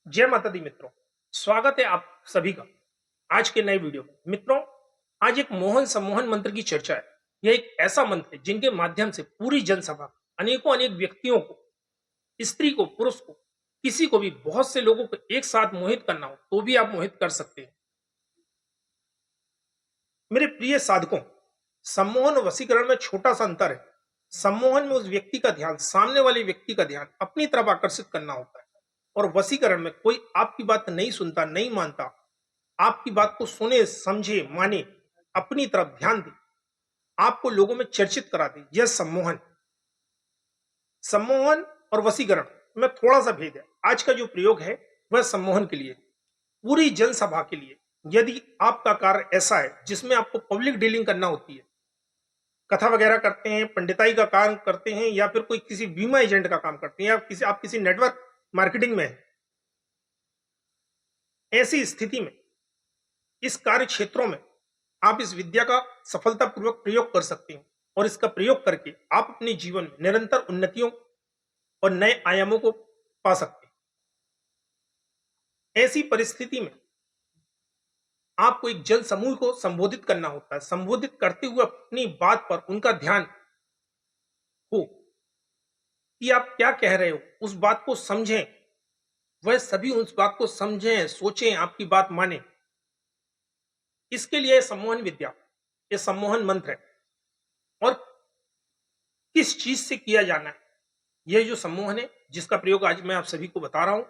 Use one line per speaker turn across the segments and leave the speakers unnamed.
जय माता दी मित्रों। स्वागत है आप सभी का आज के नए वीडियो में। मित्रों, आज एक मोहन सम्मोहन मंत्र की चर्चा है। यह एक ऐसा मंत्र है जिनके माध्यम से पूरी जनसभा, अनेकों अनेक व्यक्तियों को, स्त्री को, पुरुष को, किसी को भी, बहुत से लोगों को एक साथ मोहित करना हो तो भी आप मोहित कर सकते हैं। मेरे प्रिय साधकों, सम्मोहन और वशीकरण में छोटा सा अंतर है। सम्मोहन में उस व्यक्ति का ध्यान, सामने वाले व्यक्ति का ध्यान अपनी तरफ आकर्षित करना होता है, और वशीकरण में कोई आपकी बात नहीं सुनता, नहीं मानता, आपकी बात को सुने, समझे, माने, अपनी तरफ ध्यान दे, आपको लोगों में चर्चित करा दे। यह सम्मोहन। सम्मोहन और वशीकरण में थोड़ा सा भेद है। आज का जो प्रयोग है वह सम्मोहन के लिए, पूरी जनसभा के लिए। यदि आपका कार्य ऐसा है जिसमें आपको पब्लिक डीलिंग करना होती है, कथा वगैरह करते हैं, पंडिताई का काम करते हैं, या फिर कोई किसी बीमा एजेंट का काम करते हैं, या आप किसी नेटवर्क मार्केटिंग में है, ऐसी स्थिति में इस कार्य क्षेत्रों में आप इस विद्या का सफलतापूर्वक प्रयोग कर सकते हैं, और इसका प्रयोग करके आप अपने जीवन में निरंतर उन्नतियों और नए आयामों को पा सकते हैं। ऐसी परिस्थिति में आपको एक जन समूह को संबोधित करना होता है। संबोधित करते हुए अपनी बात पर उनका ध्यान हो कि आप क्या कह रहे हो, उस बात को समझें, वह सभी उस बात को समझें, सोचें, आपकी बात माने। इसके लिए सम्मोहन विद्या, ये सम्मोहन मंत्र है। और किस चीज से किया जाना है, यह जो सम्मोहन है जिसका प्रयोग आज मैं आप सभी को बता रहा हूं,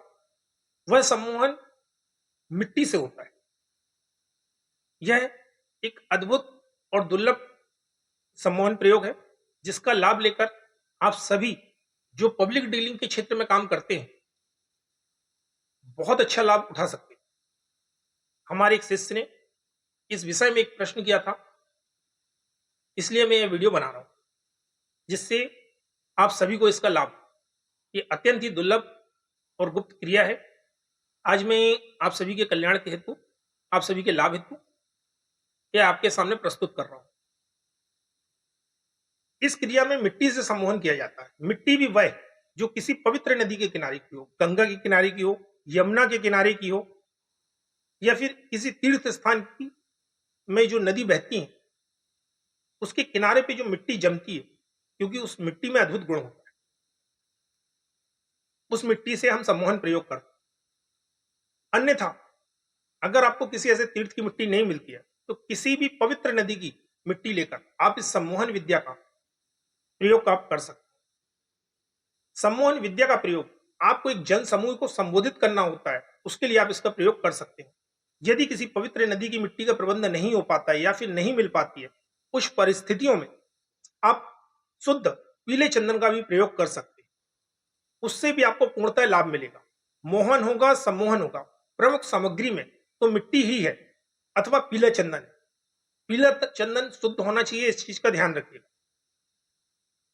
वह सम्मोहन मिट्टी से होता है। यह एक अद्भुत और दुर्लभ सम्मोहन प्रयोग है, जिसका लाभ लेकर आप सभी जो पब्लिक डीलिंग के क्षेत्र में काम करते हैं, बहुत अच्छा लाभ उठा सकते हैं। हमारे एक शिष्य ने इस विषय में एक प्रश्न किया था, इसलिए मैं यह वीडियो बना रहा हूं, जिससे आप सभी को इसका लाभ। ये अत्यंत ही दुर्लभ और गुप्त क्रिया है। आज मैं आप सभी के कल्याण के हेतु, आप सभी के लाभ हेतु यह आपके सामने प्रस्तुत कर रहा हूं। इस क्रिया में मिट्टी से सम्मोहन किया जाता है। मिट्टी भी वह जो किसी पवित्र नदी के किनारे की हो, गंगा के किनारे की हो, यमुना के किनारे की हो, या फिर किसी तीर्थ स्थान की में जो नदी बहती है, उसके किनारे पे जो मिट्टी जमती है, क्योंकि उस मिट्टी में अद्भुत गुण होता है, उस मिट्टी से हम सम्मोहन प्रयोग करते हैं। अन्यथा अगर आपको किसी ऐसे तीर्थ की मिट्टी नहीं मिलती है, तो किसी भी पवित्र नदी की मिट्टी लेकर आप इस सम्मोहन विद्या का प्रयोग आप कर सकते हैं। सम्मोहन विद्या का प्रयोग आपको एक जन समूह को संबोधित करना होता है, उसके लिए आप इसका प्रयोग कर सकते हैं। यदि किसी पवित्र नदी की मिट्टी का प्रबंध नहीं हो पाता है या फिर नहीं मिल पाती है, उस परिस्थितियों में आप शुद्ध पीले चंदन का भी प्रयोग कर सकते हैं। उससे भी आपको पूर्णतः लाभ मिलेगा। मोहन होगा, सम्मोहन होगा, प्रमुख सामग्री में तो मिट्टी ही है अथवा पीला चंदन है। पीला चंदन शुद्ध होना चाहिए, इस चीज का ध्यान रखिएगा।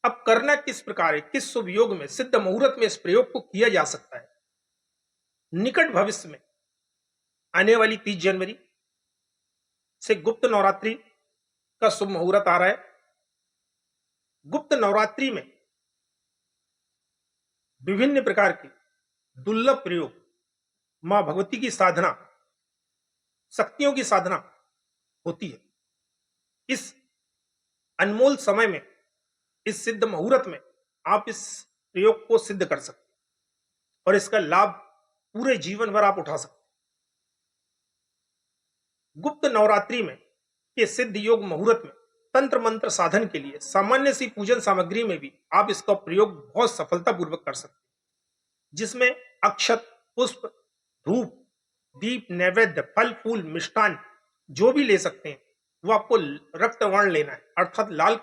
अब करना किस प्रकार है, किस शुभ योग में, सिद्ध मुहूर्त में इस प्रयोग को किया जा सकता है। निकट भविष्य में आने वाली 30 जनवरी से गुप्त नवरात्रि का शुभ मुहूर्त आ रहा है। गुप्त नवरात्रि में विभिन्न प्रकार के दुर्लभ प्रयोग, मां भगवती की साधना, शक्तियों की साधना होती है। इस अनमोल समय में, इस सिद्ध मुहूर्त में आप इस प्रयोग को सिद्ध कर सकते हैं, और इसका लाभ पूरे जीवन भर आप उठा सकते हैं। गुप्त नवरात्रि में के सिद्ध योग मुहूर्त में तंत्र मंत्र साधन के लिए सामान्य सी पूजन सामग्री में भी आप इसका प्रयोग बहुत सफलतापूर्वक कर सकते हैं, जिसमें अक्षत, पुष्प, धूप, दीप, नैवेद्य, फल, फूल, मिष्टान जो भी ले सकते हैं, वो आपको रक्त वर्ण लेना है, अर्थात लाल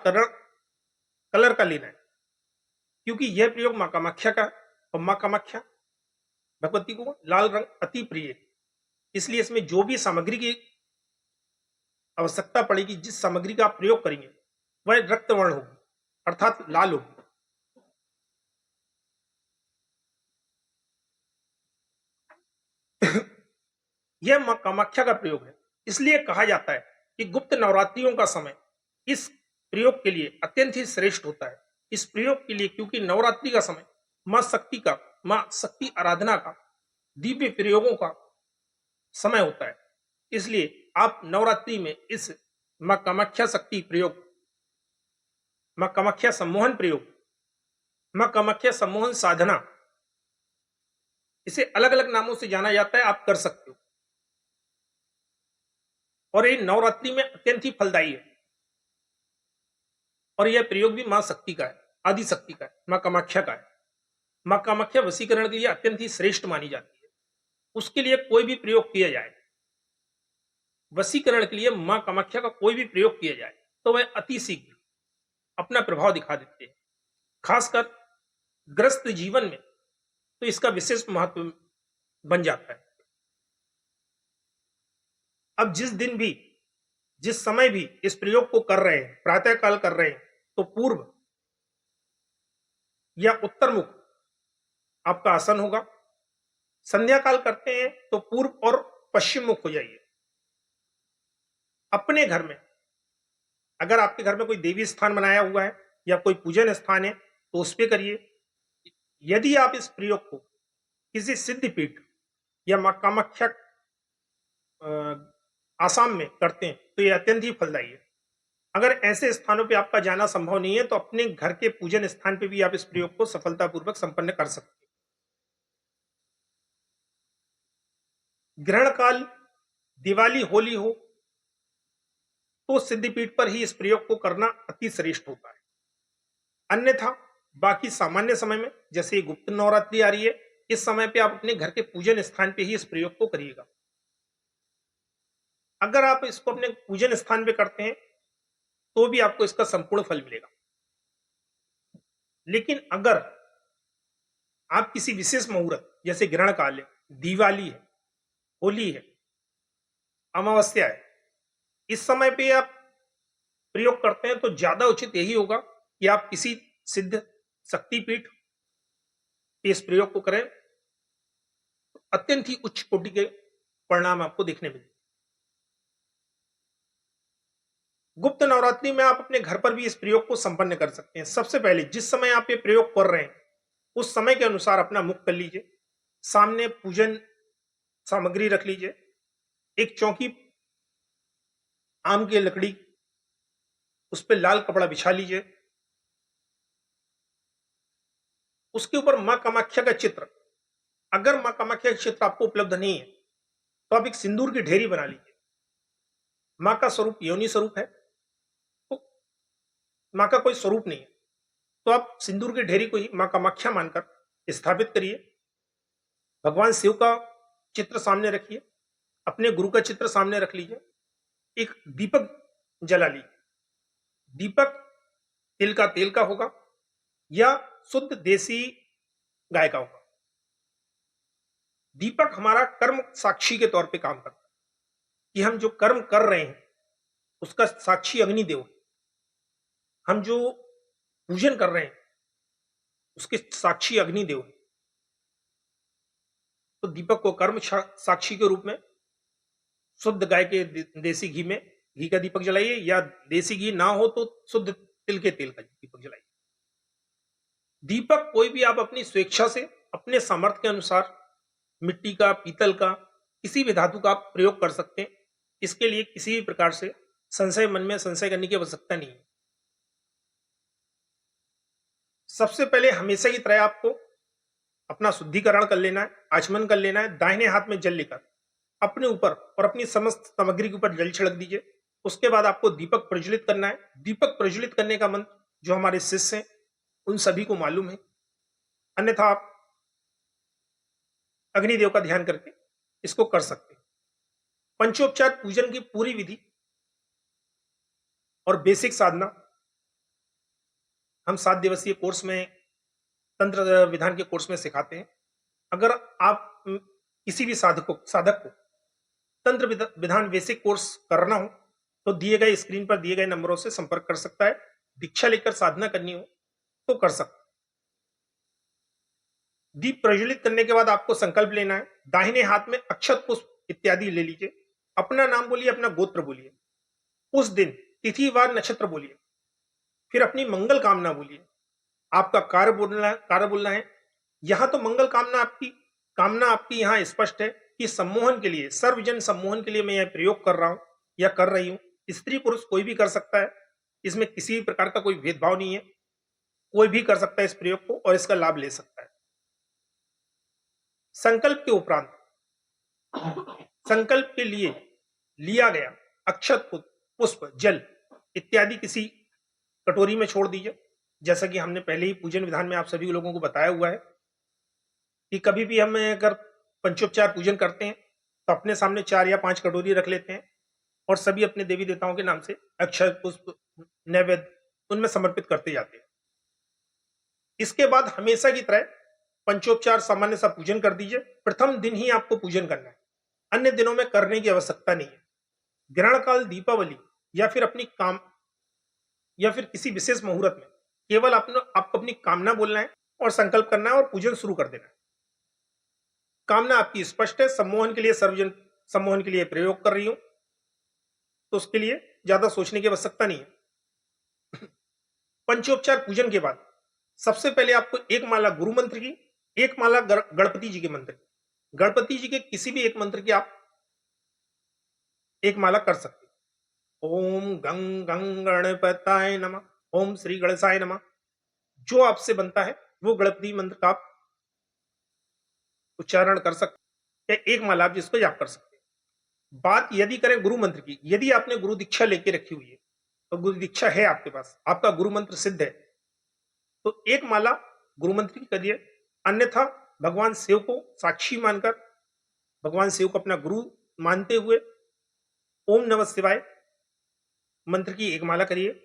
कलर का लेना है, क्योंकि यह प्रयोग मां कामाख्या का, और मां कामाख्या भगवती को लाल रंग अति प्रिय है। इसलिए इसमें जो भी सामग्री की आवश्यकता पड़ेगी, जिस सामग्री का आप प्रयोग करेंगे, वह रक्त वर्ण होगी, अर्थात लाल होगी। यह मां कामाख्या का प्रयोग है। इसलिए कहा जाता है कि गुप्त नवरात्रियों का समय इस प्रयोग के लिए अत्यंत ही श्रेष्ठ होता है। इस प्रयोग के लिए, क्योंकि नवरात्रि का समय मां शक्ति का, मां शक्ति आराधना का दिव्य प्रयोगों का समय होता है। इसलिए आप नवरात्रि में इस मां कामाख्या शक्ति प्रयोग, मां कामाख्या सम्मोहन प्रयोग, मां कामाख्या सम्मोहन साधना, इसे अलग अलग नामों से जाना जाता है, आप कर सकते हो। और ये नवरात्रि में अत्यंत ही फलदायी है। और यह प्रयोग भी मां शक्ति का है, आदि शक्ति का है, मां कामाख्या का है। मां कामाख्या वशीकरण के लिए अत्यंत ही श्रेष्ठ मानी जाती है। उसके लिए कोई भी प्रयोग किया जाए, वशीकरण के लिए मां कामाख्या का कोई भी प्रयोग किया जाए, तो वह अति शीघ्र अपना प्रभाव दिखा देते हैं। खासकर ग्रस्त जीवन में तो इसका विशेष महत्व बन जाता है। अब जिस दिन भी, जिस समय भी इस प्रयोग को कर रहे हैं, प्रातः काल कर रहे हैं, तो पूर्व या उत्तर मुख आपका आसन होगा। संध्या काल करते हैं तो पूर्व और पश्चिम मुख हो जाइए। अपने घर में, अगर आपके घर में कोई देवी स्थान बनाया हुआ है या कोई पूजन स्थान है, तो उस पे करिए। यदि आप इस प्रयोग को किसी सिद्ध पीठ या मां कामाख्या आसाम में करते हैं, तो यह अत्यंत ही फलदायी है। अगर ऐसे स्थानों पे आपका जाना संभव नहीं है, तो अपने घर के पूजन स्थान पे भी आप इस प्रयोग को सफलतापूर्वक संपन्न कर सकते हैं। ग्रहण काल, दिवाली, होली हो, तो सिद्धिपीठ पर ही इस प्रयोग को करना अति श्रेष्ठ होता है। अन्यथा बाकी सामान्य समय में, जैसे गुप्त नवरात्रि आ रही है, इस समय पे आप अपने घर के पूजन स्थान पे ही इस प्रयोग को करिएगा। अगर आप इसको अपने पूजन स्थान पे करते हैं, तो भी आपको इसका संपूर्ण फल मिलेगा। लेकिन अगर आप किसी विशेष मुहूर्त, जैसे ग्रहण काल है, दिवाली है, होली है, अमावस्या है, इस समय पे आप प्रयोग करते हैं, तो ज्यादा उचित यही होगा कि आप किसी सिद्ध शक्तिपीठ पे इस प्रयोग को करें। अत्यंत ही उच्च कोटि के परिणाम आपको देखने मिलेंगे। गुप्त नवरात्रि में आप अपने घर पर भी इस प्रयोग को संपन्न कर सकते हैं। सबसे पहले जिस समय आप ये प्रयोग कर रहे हैं, उस समय के अनुसार अपना मुख कर लीजिए। सामने पूजन सामग्री रख लीजिए। एक चौकी आम की लकड़ी, उस पर लाल कपड़ा बिछा लीजिए। उसके ऊपर मां कामाख्या का चित्र, अगर मां कामाख्या का चित्र आपको उपलब्ध नहीं है, तो आप एक सिंदूर की ढेरी बना लीजिए। मां का स्वरूप योनि स्वरूप है, तो मां का कोई स्वरूप नहीं है, तो आप सिंदूर की ढेरी को ही मां कामाख्या मानकर स्थापित करिए। भगवान शिव का चित्र सामने रखिए, अपने गुरु का चित्र सामने रख लीजिए। एक दीपक जला लीजिए। दीपक तेल का होगा या शुद्ध देसी गाय का होगा। दीपक हमारा कर्म साक्षी के तौर पे काम करता है, कि हम जो कर्म कर रहे हैं उसका साक्षी अग्निदेव है। हम जो पूजन कर रहे हैं उसके साक्षी अग्निदेव है। तो दीपक को कर्म साक्षी के रूप में शुद्ध गाय के देसी घी में घी का दीपक जलाइए, या देसी घी ना हो तो शुद्ध तिल के तेल का दीपक जलाइए। दीपक कोई भी आप अपनी स्वेच्छा से, अपने सामर्थ्य के अनुसार, मिट्टी का, पीतल का, किसी भी धातु का आप प्रयोग कर सकते हैं। इसके लिए किसी भी प्रकार से मन में संशय करने की आवश्यकता नहीं है। सबसे पहले हमेशा की तरह आपको अपना शुद्धिकरण कर लेना है, आचमन कर लेना है। दाहिने हाथ में जल लेकर अपने ऊपर और अपनी समस्त सामग्री के ऊपर जल छिड़क दीजिए। उसके बाद आपको दीपक प्रज्वलित करना है। दीपक प्रज्वलित करने का मंत्र जो हमारे शिष्य हैं उन सभी को मालूम है, अन्यथा आप अग्निदेव का ध्यान करके इसको कर सकते हैं। पंचोपचार पूजन की पूरी विधि और बेसिक साधना हम 7 दिवसीय कोर्स में, तंत्र विधान के कोर्स में सिखाते हैं। अगर आप किसी भी साधक को तंत्र विधान बेसिक कोर्स करना हो, तो दिए गए स्क्रीन पर दिए गए नंबरों से संपर्क कर सकता है। दीक्षा लेकर साधना करनी हो तो कर सकता है। दीप प्रज्वलित करने के बाद आपको संकल्प लेना है। दाहिने हाथ में अक्षत पुष्प इत्यादि ले लीजिए। अपना नाम बोलिए, अपना गोत्र बोलिए। उस दिन तिथि वार नक्षत्र बोलिए। फिर अपनी मंगल कामना बोलिए। आपका कार्य बोलना है। यहां तो मंगल कामना आपकी कामना आपकी यहां स्पष्ट है कि सम्मोहन के लिए, सर्वजन सम्मोहन के लिए मैं यह प्रयोग कर रहा हूं या कर रही हूं। स्त्री पुरुष कोई भी कर सकता है, इसमें किसी भी प्रकार का कोई भेदभाव नहीं है, कोई भी कर सकता है इस प्रयोग को और इसका लाभ ले सकता है। संकल्प के उपरांत संकल्प के लिए लिया गया अक्षत, पुष्प, जल इत्यादि किसी कटोरी में छोड़ दीजिए। जैसा कि हमने पहले ही पूजन विधान में आप सभी लोगों को बताया हुआ है कि कभी भी हम अगर पंचोपचार पूजन करते हैं तो अपने सामने 4 या 5 कटोरी रख लेते हैं और सभी अपने देवी देवताओं के नाम से अक्षत, पुष्प, नैवेद्य उनमें समर्पित करते जाते हैं। इसके बाद हमेशा की तरह पंचोपचार सामान्य सा पूजन कर दीजिए। प्रथम दिन ही आपको पूजन करना है, अन्य दिनों में करने की आवश्यकता नहीं है। ग्रहण काल, दीपावली या फिर अपनी काम या फिर किसी विशेष मुहूर्त में केवल आपको अपनी कामना बोलना है और संकल्प करना है और पूजन शुरू कर देना है। कामना आपकी स्पष्ट है, सम्मोहन के लिए, सर्वजन सम्मोहन के लिए प्रयोग कर रही हूं, तो उसके लिए ज्यादा सोचने की आवश्यकता नहीं है। पंचोपचार पूजन के बाद सबसे पहले आपको एक माला गुरु मंत्र की, एक माला गणपति जी के मंत्र की, गणपति जी के किसी भी एक मंत्र की आप एक माला कर सकते हैं। ओम गंग गंग गणपताय नमः, ओम श्री गणेशाय नमः, जो आपसे बनता है वो गणपति मंत्र का आप उच्चारण कर सकते हैं। एक माला आप जिसको याद कर सकते हैं। बात यदि करें गुरु मंत्र की, यदि आपने गुरु दीक्षा लेके रखी हुई है तो गुरु दीक्षा है आपके पास, आपका गुरु मंत्र सिद्ध है, तो एक माला गुरु मंत्र की करिए। अन्यथा भगवान शिव को साक्षी मानकर, भगवान शिव को अपना गुरु मानते हुए ओम नमः शिवाय मंत्र की एक माला करिए।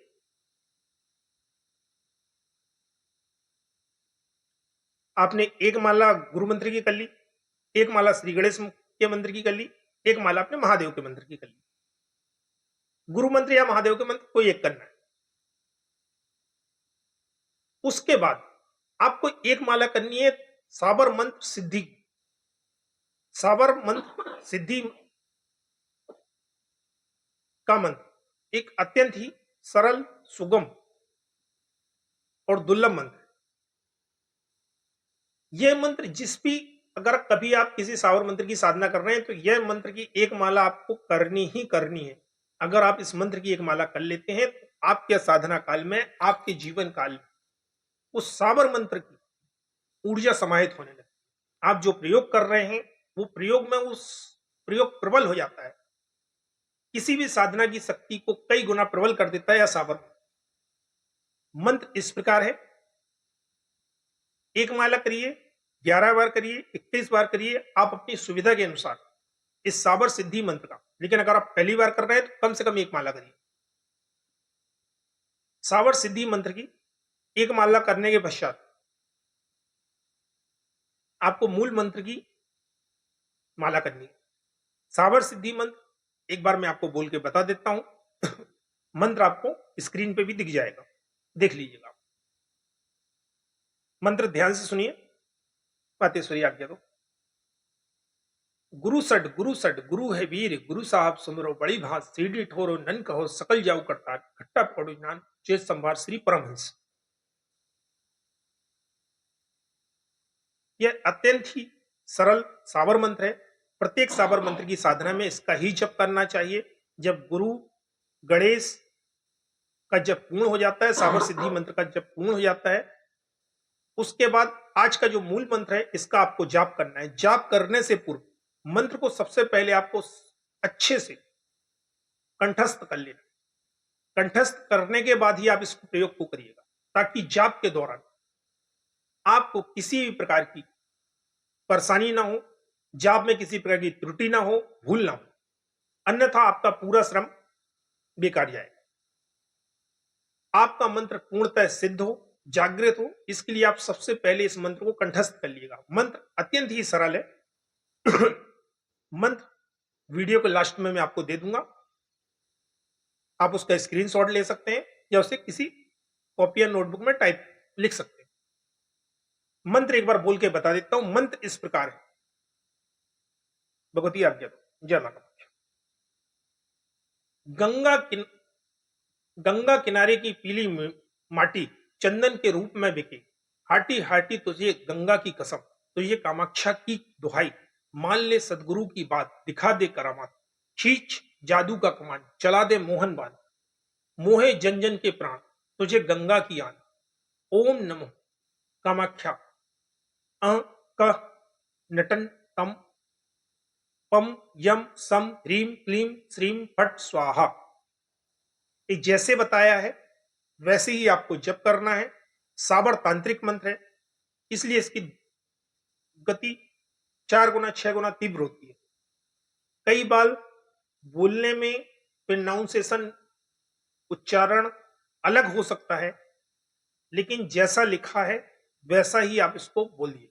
आपने एक माला गुरु मंत्र की कर ली, एक माला श्री गणेश के मंत्र की कर ली, एक माला अपने महादेव के मंत्र की कर ली। गुरु मंत्र या महादेव के मंत्र कोई एक करना है। उसके बाद आपको एक माला करनी है साबर मंत्र सिद्धि। साबर मंत्र सिद्धि का मंत्र एक अत्यंत ही सरल, सुगम और दुर्लभ मंत्र है। यह मंत्र जिस भी, अगर कभी आप किसी सावर मंत्र की साधना कर रहे हैं तो यह मंत्र की एक माला आपको करनी ही करनी है। अगर आप इस मंत्र की एक माला कर लेते हैं तो आपके साधना काल में, आपके जीवन काल में उस साबर मंत्र की ऊर्जा समाहित होने लगती है। आप जो प्रयोग कर रहे हैं वो प्रयोग में उस प्रयोग प्रबल हो जाता है, किसी भी साधना की शक्ति को कई गुना प्रबल कर देता है यह साबर मंत्र। इस प्रकार है, एक माला करिए, 11 बार करिए, 21 बार करिए, आप अपनी सुविधा के अनुसार इस साबर सिद्धि मंत्र का। लेकिन अगर आप पहली बार कर रहे हैं तो कम से कम एक माला करिए। साबर सिद्धि मंत्र की एक माला करने के पश्चात आपको मूल मंत्र की माला करनी है। साबर सिद्धि मंत्र एक बार मैं आपको बोल के बता देता हूं। मंत्र आपको स्क्रीन पे भी दिख जाएगा, देख लीजिएगा। मंत्र ध्यान से सुनिए, मातेश्वरी आज्ञा दो। गुरु सड गुरु है वीर, गुरु साहब सुमरो बड़ी भात, सीढ़ी ठोरो नन कहो सकल जाऊ करता, खट्टा पकड़ो ज्ञान चेत संभार श्री परमहंस। यह अत्यंत ही सरल साबर मंत्र है। प्रत्येक साबर मंत्र की साधना में इसका ही जप करना चाहिए। जब गुरु गणेश का जप पूर्ण हो जाता है, साबर सिद्धि मंत्र का जप पूर्ण हो जाता है, उसके बाद आज का जो मूल मंत्र है इसका आपको जाप करना है। जाप करने से पूर्व मंत्र को सबसे पहले आपको अच्छे से कंठस्थ कर लेना। कंठस्थ करने के बाद ही आप इस प्रयोग को करिएगा, ताकि जाप के दौरान आपको किसी भी प्रकार की परेशानी ना हो, जाप में किसी प्रकार की त्रुटि ना हो, भूल ना हो, अन्यथा आपका पूरा श्रम बेकार जाएगा। आपका मंत्र पूर्णतः सिद्ध हो, जागृत हो, इसके लिए आप सबसे पहले इस मंत्र को कंठस्थ कर लीजिएगा। मंत्र अत्यंत ही सरल है। मंत्र वीडियो के लास्ट में मैं आपको दे दूंगा, आप उसका स्क्रीनशॉट ले सकते हैं या उसे किसी कॉपी या नोटबुक में टाइप लिख सकते हैं। मंत्र एक बार बोल के बता देता हूं। मंत्र इस प्रकार है, भगवती आज्ञा दो। जय माता। गंगा किनारे की पीली माटी चंदन के रूप में बिके, हाटी हाटी तुझे गंगा की कसम, तो ये कामाक्षा की दुहाई, मान ले सदगुरु की बात, दिखा दे करामात, खींच जादू का कमान, चला दे मोहन बाण, मोहे जन जन के प्राण, तुझे गंगा की आन। ओम नमो कामाख्या। अ क नटन तम पम यम सम ह्रीम क्लीम श्रीम फट स्वाहा। ये जैसे बताया है वैसे ही आपको जप करना है। साबर तांत्रिक मंत्र है, इसलिए इसकी गति 4 गुना 6 गुना तीव्र होती है। कई बार बोलने में प्रोनाउंसिएशन, उच्चारण अलग हो सकता है, लेकिन जैसा लिखा है वैसा ही आप इसको बोलिए,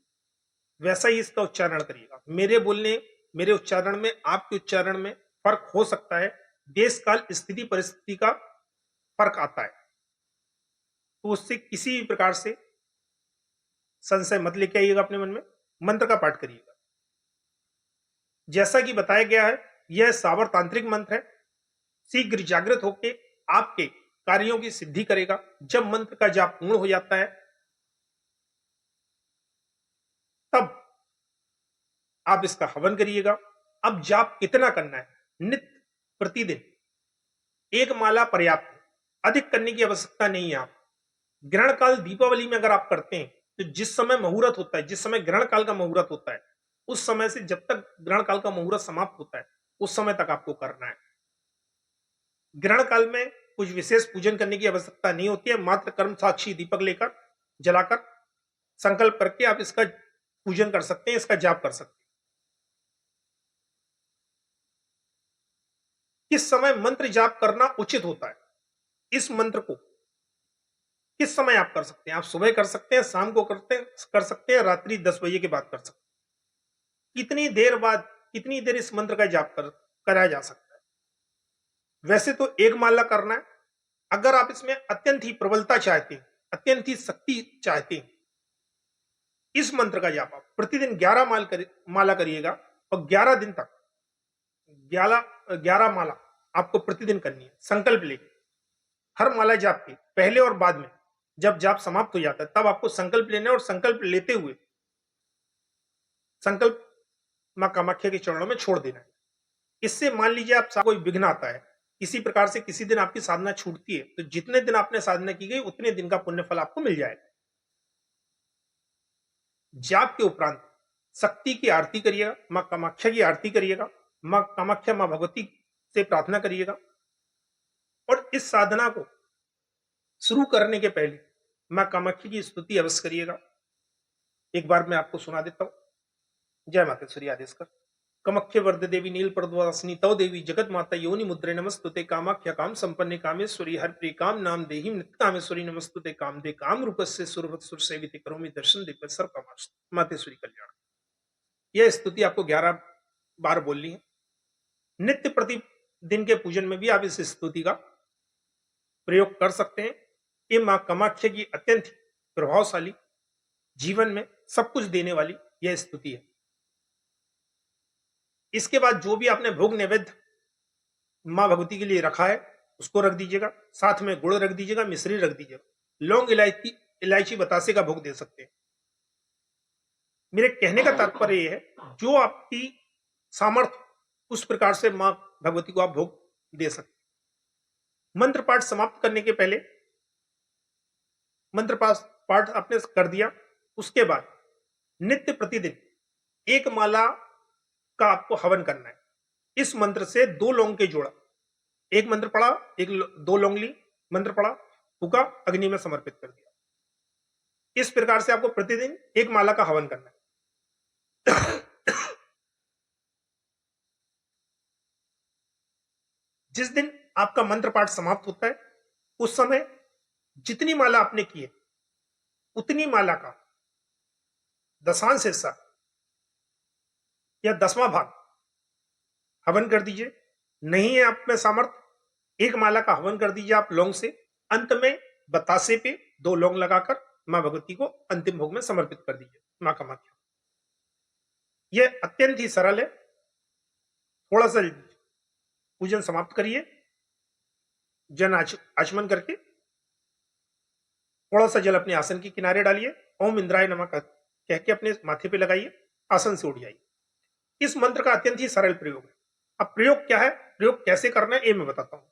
वैसा ही इसका उच्चारण करिएगा। मेरे बोलने, मेरे उच्चारण में, आपके उच्चारण में फर्क हो सकता है। देश काल स्थिति परिस्थिति का फर्क आता है, तो उससे किसी भी प्रकार से संशय मत लेके आइएगा अपने मन में। मंत्र का पाठ करिएगा जैसा कि बताया गया है। यह सावर तांत्रिक मंत्र है, शीघ्र जागृत होकर आपके कार्यों की सिद्धि करेगा। जब मंत्र का जाप पूर्ण हो जाता है तब आप इसका हवन करिएगा। अब जाप कितना करना है? नित्य प्रतिदिन 1 माला पर्याप्त है, अधिक करने की आवश्यकता नहीं है। आप ग्रहण काल दीपावली में अगर आप करते हैं तो जिस समय मुहूर्त होता है, जिस समय ग्रहण काल का मुहूर्त होता है, उस समय से जब तक ग्रहण काल का मुहूर्त समाप्त होता है उस समय तक आपको करना है। ग्रहण काल में कुछ विशेष पूजन करने की आवश्यकता नहीं होती है। मात्र कर्म साक्षी दीपक लेकर, जलाकर संकल्प करके आप इसका पूजन कर सकते हैं, इसका जाप कर सकते हैं। किस समय मंत्र जाप करना उचित होता है? इस मंत्र को किस समय आप कर सकते हैं? आप सुबह कर सकते हैं, शाम को कर सकते हैं, रात्रि 10 बजे के बाद कर सकते हैं। कितनी देर बाद, कितनी देर इस मंत्र का जाप कराया जा सकता है? वैसे तो 1 माला करना है। अगर आप इसमें अत्यंत ही प्रबलता चाहते हैं, अत्यंत ही शक्ति चाहते हैं, इस मंत्र का जाप आप प्रतिदिन 11 माला करिएगा और 11 दिन तक 11 माला आपको प्रतिदिन करनी है। संकल्प लेके हर माला जाप के पहले और बाद में, जब जाप समाप्त हो जाता है तब आपको संकल्प लेना है और संकल्प लेते हुए संकल्प मां कामाख्या के चरणों में छोड़ देना है। इससे मान लीजिए आप कोई विघ्न आता है, किसी प्रकार से किसी दिन आपकी साधना छूटती है, तो जितने दिन आपने साधना की गई उतने दिन का पुण्य फल आपको मिल जाएगा। जाप के उपरांत शक्ति की आरती करिएगा, मां कामाख्या की आरती करिएगा, मां कामाख्या, मां भगवती से प्रार्थना करिएगा। और इस साधना को शुरू करने के पहले मां कामाख्या की स्तुति अवश्य करिएगा। एक बार मैं आपको सुना देता हूं। जय मातेश्वरी आदेशकर। कमख्य वर्द देवी नील पर्दवासिनी तव देवी जगत माता योनि मुद्रे नमस्तुते कामाख्या काम संपन्ने कामेश्वरी हर प्रिय काम नाम देही नित्य कामेश्वरी नमस्तुते काम दे काम रूपस्य सुरभत सुर सेवित करोमि दर्शन दे सर्व कामास्तु मातेश्वरी कल्याण। यह स्तुति आपको 11 बार बोलनी है। नित्य प्रतिदिन के पूजन में भी आप इस स्तुति का प्रयोग कर सकते हैं। ये मां कामाख्या की अत्यंत प्रभावशाली, जीवन में सब कुछ देने वाली यह स्तुति है। इसके बाद जो भी आपने भोग नैवेद्य मां भगवती के लिए रखा है उसको रख दीजिएगा, साथ में गुड़ रख दीजिएगा, मिश्री रख दीजिएगा, लौंग इलायची बतासे का भोग दे सकते हैं। मेरे कहने का तात्पर्य यह है जो आपकी सामर्थ्य उस प्रकार से मां भगवती को आप भोग दे सकते हैं। मंत्र पाठ समाप्त करने के पहले मंत्र पाठ आपने कर दिया, उसके बाद नित्य प्रतिदिन 1 माला का आपको हवन करना है। इस मंत्र से 2 लौंग के जोड़ा, एक मंत्र पढ़ा, 2 लौंग ली, मंत्र पढ़ा, फूका, अग्नि में समर्पित कर दिया। इस प्रकार से आपको प्रतिदिन 1 माला का हवन करना है। जिस दिन आपका मंत्र पाठ समाप्त होता है उस समय जितनी माला आपने की है उतनी माला का दशांश हिस्सा या 10वां भाग हवन कर दीजिए। नहीं है आप में सामर्थ्य, 1 माला का हवन कर दीजिए आप लौंग से। अंत में बतासे पे 2 लौंग लगाकर मां भगवती को अंतिम भोग में समर्पित कर दीजिए मां कामाख्या। यह अत्यंत ही सरल है। थोड़ा सा पूजन समाप्त करिए, जन आचमन करके थोड़ा सा जल अपने आसन के किनारे डालिए, ओम इंद्राय नमः कह के अपने माथे पे लगाइए, आसन से उठ जाइए। इस मंत्र का अत्यंत ही सरल प्रयोग है। अब प्रयोग क्या है, प्रयोग कैसे करना है, ये मैं बताता हूं।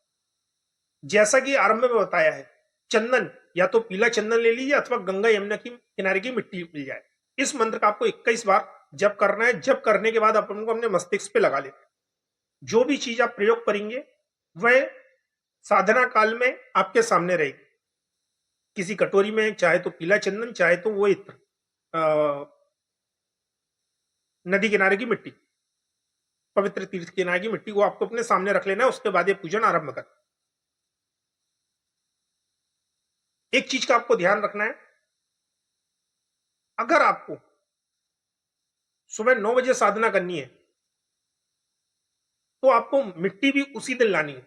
जैसा कि आरंभ में बताया है, चंदन या तो पीला चंदन ले लीजिए अथवा गंगा यमुना की किनारे की मिट्टी मिल जाए। इस मंत्र का आपको 21 बार जप करना है। जप करने के बाद अपन को अपने मस्तिष्क पे लगा लेना है। जो भी चीज आप प्रयोग करेंगे वह साधना काल में आपके सामने रहेगी। किसी कटोरी में चाहे तो पीला चंदन, चाहे तो वो इत्र, नदी किनारे की मिट्टी, पवित्र तीर्थ किनारे की मिट्टी को आपको अपने सामने रख लेना है। उसके बाद ये पूजन आरंभ करना। एक चीज का आपको ध्यान रखना है, अगर आपको सुबह 9 बजे साधना करनी है तो आपको मिट्टी भी उसी दिन लानी है।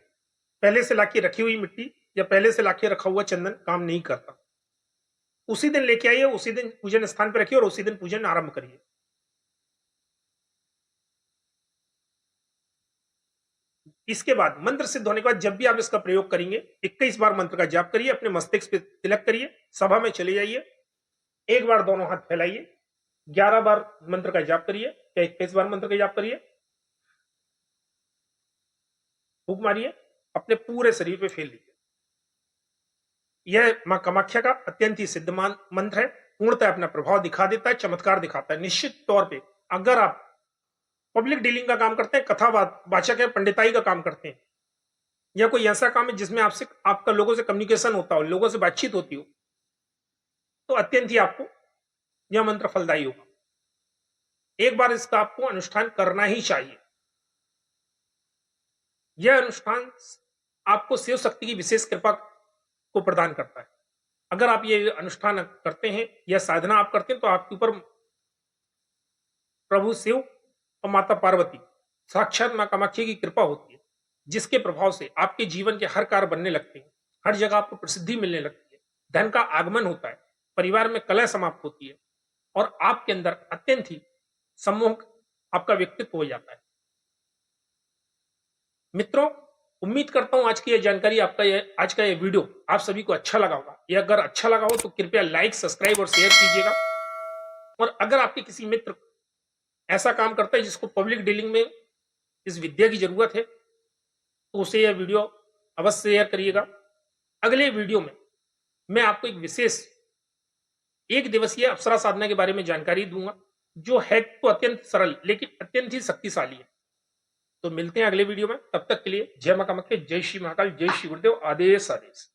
पहले से लाके रखी हुई मिट्टी या पहले से लाके रखा हुआ चंदन काम नहीं करता। उसी दिन लेके आइए, उसी दिन पूजन स्थान पर रखिए और उसी दिन पूजन आरंभ करिए। इसके बाद मंत्र सिद्ध होने के बाद जब भी आप इसका प्रयोग करेंगे 21 बार मंत्र का जाप करिए, अपने मस्तिष्क पे तिलक करिए, सभा में चले जाइए, एक बार दोनों हाथ फैलाइए, 11 बार मंत्र का जाप करिए या 21 बार मंत्र का जाप करिए, फूंक मारिए, अपने पूरे शरीर पे फेल लीजिए। यह मां कामाख्या का अत्यंत ही सिद्ध मंत्र है। पूर्णतः अपना प्रभाव दिखा देता है, चमत्कार दिखाता है। निश्चित तौर पे अगर आप पब्लिक डीलिंग का काम करते हैं, कथा वाचक है, पंडिताई का काम करते हैं, या कोई ऐसा काम है जिसमें आपसे आपका लोगों से कम्युनिकेशन होता हो, लोगों से बातचीत होती हो, तो अत्यंत ही आपको यह मंत्र फलदायी होगा। एक बार इसका आपको अनुष्ठान करना ही चाहिए। यह अनुष्ठान आपको शिव शक्ति की विशेष कृपा को प्रदान करता है। अगर आप ये अनुष्ठान करते हैं या साधना आप करते हैं तो आपके ऊपर प्रभु शिव और माता पार्वती, साक्षात मां कामाख्या की कृपा होती है, जिसके प्रभाव से आपके जीवन के हर कार्य बनने लगते हैं, हर जगह आपको प्रसिद्धि मिलने लगती है, धन का आगमन होता है, परिवार में कलह समाप्त होती है और आपके अंदर अत्यंत ही सम्मोहक आपका व्यक्तित्व हो जाता है। मित्रों, उम्मीद करता हूं आज की यह जानकारी, आज का यह वीडियो आप सभी को अच्छा लगा होगा। ये अगर अच्छा लगा हो तो कृपया लाइक, सब्सक्राइब और शेयर कीजिएगा। और अगर आपके किसी मित्र ऐसा काम करता है जिसको पब्लिक डीलिंग में इस विद्या की जरूरत है तो उसे यह वीडियो अवश्य शेयर करिएगा। अगले वीडियो में मैं आपको एक विशेष एक दिवसीय अप्सरा साधना के बारे में जानकारी दूंगा, जो है तो अत्यंत सरल लेकिन अत्यंत ही शक्तिशाली है। तो मिलते हैं अगले वीडियो में, तब तक के लिए जय मां कामाख्या, जय श्री महाकाल, जय श्री गुरुदेव, आदेश आदेश।